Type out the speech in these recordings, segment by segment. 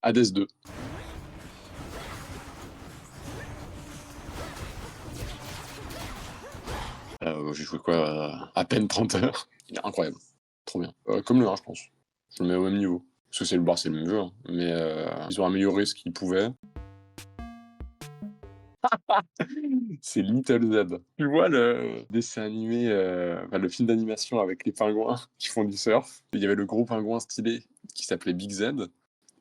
Hades 2. J'ai joué quoi à peine 30 heures. Il est incroyable. Trop bien. Comme le 1, je pense. Je le mets au même niveau. Parce que c'est le même jeu, hein. Mais ils ont amélioré ce qu'ils pouvaient. C'est Little Z. Tu vois le dessin animé, le film d'animation avec les pingouins qui font du surf. Il y avait le gros pingouin stylé qui s'appelait Big Z.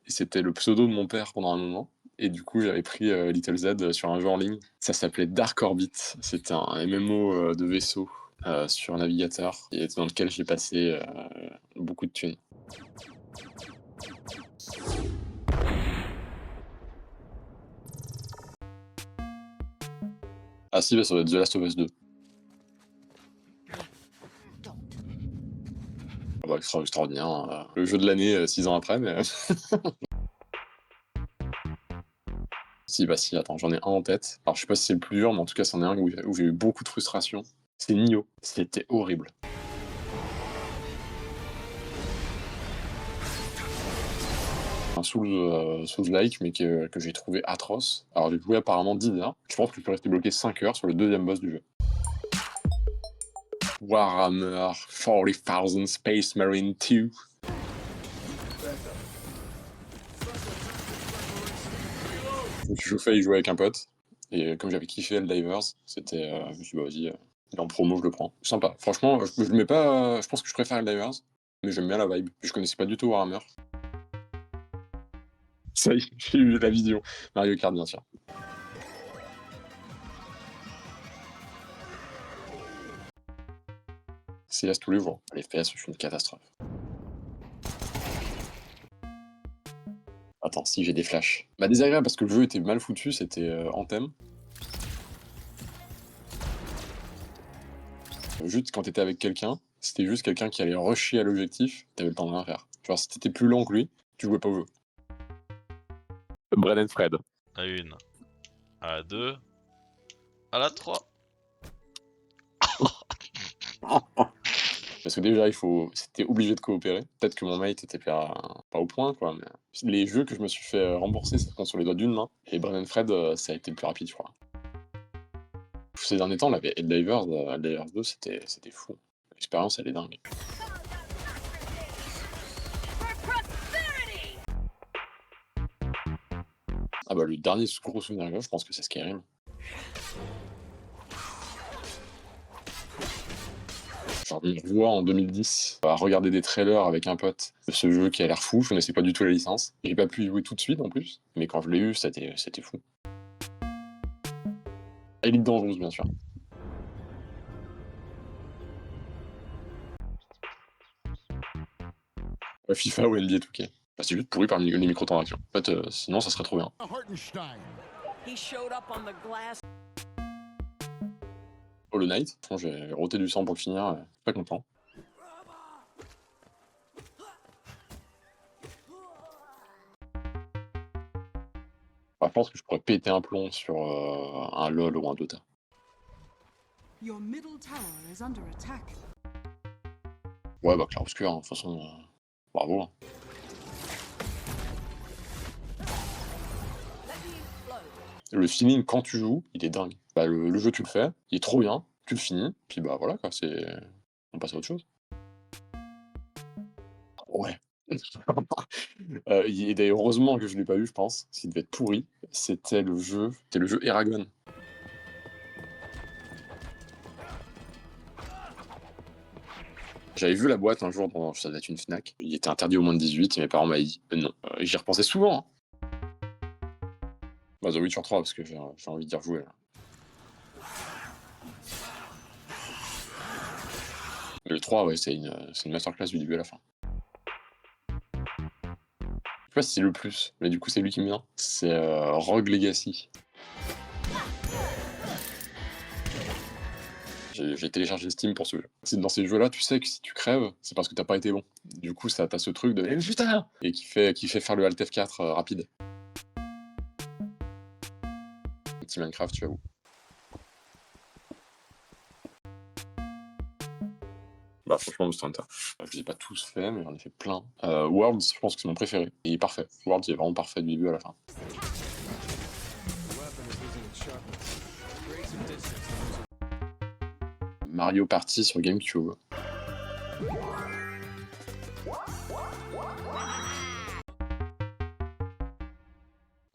Et c'était le pseudo de mon père pendant un moment. Et du coup, j'avais pris Little Z sur un jeu en ligne. Ça s'appelait Dark Orbit. C'était un MMO de vaisseau sur un navigateur et dans lequel j'ai passé beaucoup de thunes. Ah si, ça va être The Last of Us 2. Ah bah, extraordinaire. Le jeu de l'année 6 ans après, mais... Si, attends, j'en ai un en tête. Alors, je sais pas si c'est le plus dur, mais en tout cas, c'en est un où j'ai eu beaucoup de frustration. C'est Nioh. C'était horrible. Un Souls-like, mais que j'ai trouvé atroce. Alors, j'ai joué apparemment 10 heures. Je pense que je peux rester bloqué 5 heures sur le deuxième boss du jeu. Warhammer 40,000 Space Marine 2. Je me suis chauffé à y jouer avec un pote. Et comme j'avais kiffé Helldivers, je me suis dit, bah vas-y, il est en promo, je le prends. Sympa. Franchement, je le mets pas. Je pense que je préfère Helldivers, mais j'aime bien la vibe. Je connaissais pas du tout Warhammer. Ça y est, j'ai eu la vision. Mario Kart, bien sûr. CS tous les jours. Les FPS, je suis une catastrophe. Attends, si j'ai des flashs. Bah désagréable parce que le jeu était mal foutu, c'était Anthem. Juste quand t'étais avec quelqu'un, c'était juste quelqu'un qui allait rusher à l'objectif, t'avais le temps de rien faire. Genre si t'étais plus lent que lui, tu jouais pas au jeu. Brennan Fred. À une, à la 2, à la 3. Parce que déjà, c'était obligé de coopérer. Peut-être que mon mate était pas au point, quoi. Mais les jeux que je me suis fait rembourser, ça se compte sur les doigts d'une main. Et Brennan Fred, ça a été le plus rapide, je crois. Ces derniers temps, on avait Helldivers 2, c'était fou. L'expérience, elle est dingue. Ah bah le dernier gros souvenir que j'ai, je pense que c'est Skyrim. Genre, je me revois en 2010 à regarder des trailers avec un pote de ce jeu qui a l'air fou, je connaissais pas du tout la licence. J'ai pas pu y jouer tout de suite en plus, mais quand je l'ai eu, c'était fou. Elite Dangerous, bien sûr. Ouais, FIFA ou NBA 2K. Bah, c'est juste pourri parmi les microtransactions. En fait, sinon, ça serait trop bien. Hollow Knight, j'ai roté du sang pour le finir, pas content. Bah, je pense que je pourrais péter un plomb sur un LoL ou un Dota. Ouais, bah, clair-obscur, hein. De toute façon, bravo. Hein. Le feeling quand tu joues, il est dingue. Bah, le jeu, tu le fais, il est trop bien, tu le finis, puis bah voilà, quoi, on passe à autre chose. Ouais. Et d'ailleurs, heureusement que je l'ai pas eu, je pense, parce qu'il devait être pourri. C'était le jeu Eragon. J'avais vu la boîte un jour, ça devait être une Fnac. Il était interdit au moins de 18 et mes parents m'avaient dit non. J'y repensais souvent. Hein. Bah, The Witcher 3, parce que j'ai envie d'y rejouer. Là. Mais le 3, ouais, c'est une masterclass du début à la fin. Je sais pas si c'est le plus, mais du coup, c'est lui qui me vient. C'est Rogue Legacy. J'ai téléchargé Steam pour ce jeu. Dans ces jeux-là, tu sais que si tu crèves, c'est parce que t'as pas été bon. Du coup, t'as ce truc de putain et qui fait faire le Alt F4 rapide. Petit Minecraft, tu avoue. Bah franchement, Monster Hunter. Je les ai pas tous faits, mais j'en ai fait plein. Worlds, je pense que c'est mon préféré. Et il est parfait. Worlds, il est vraiment parfait du début à la fin. Mario Party sur GameCube.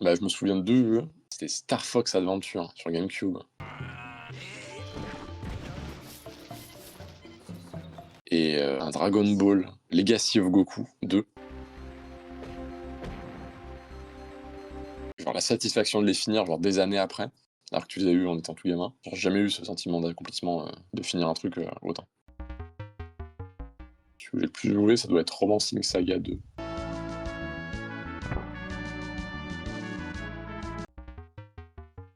Bah, je me souviens de 2 jeux. C'était Star Fox Adventure sur GameCube. Et un Dragon Ball Legacy of Goku 2. Genre la satisfaction de les finir, genre des années après, alors que tu les as eu en étant tout gamin. J'ai jamais eu ce sentiment d'accomplissement de finir un truc autant. Ce que j'ai le plus joué, ça doit être Romancing Saga 2.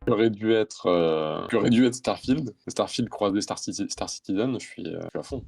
Qui aurait dû être Starfield. Starfield croisé Star Citizen, je suis à fond.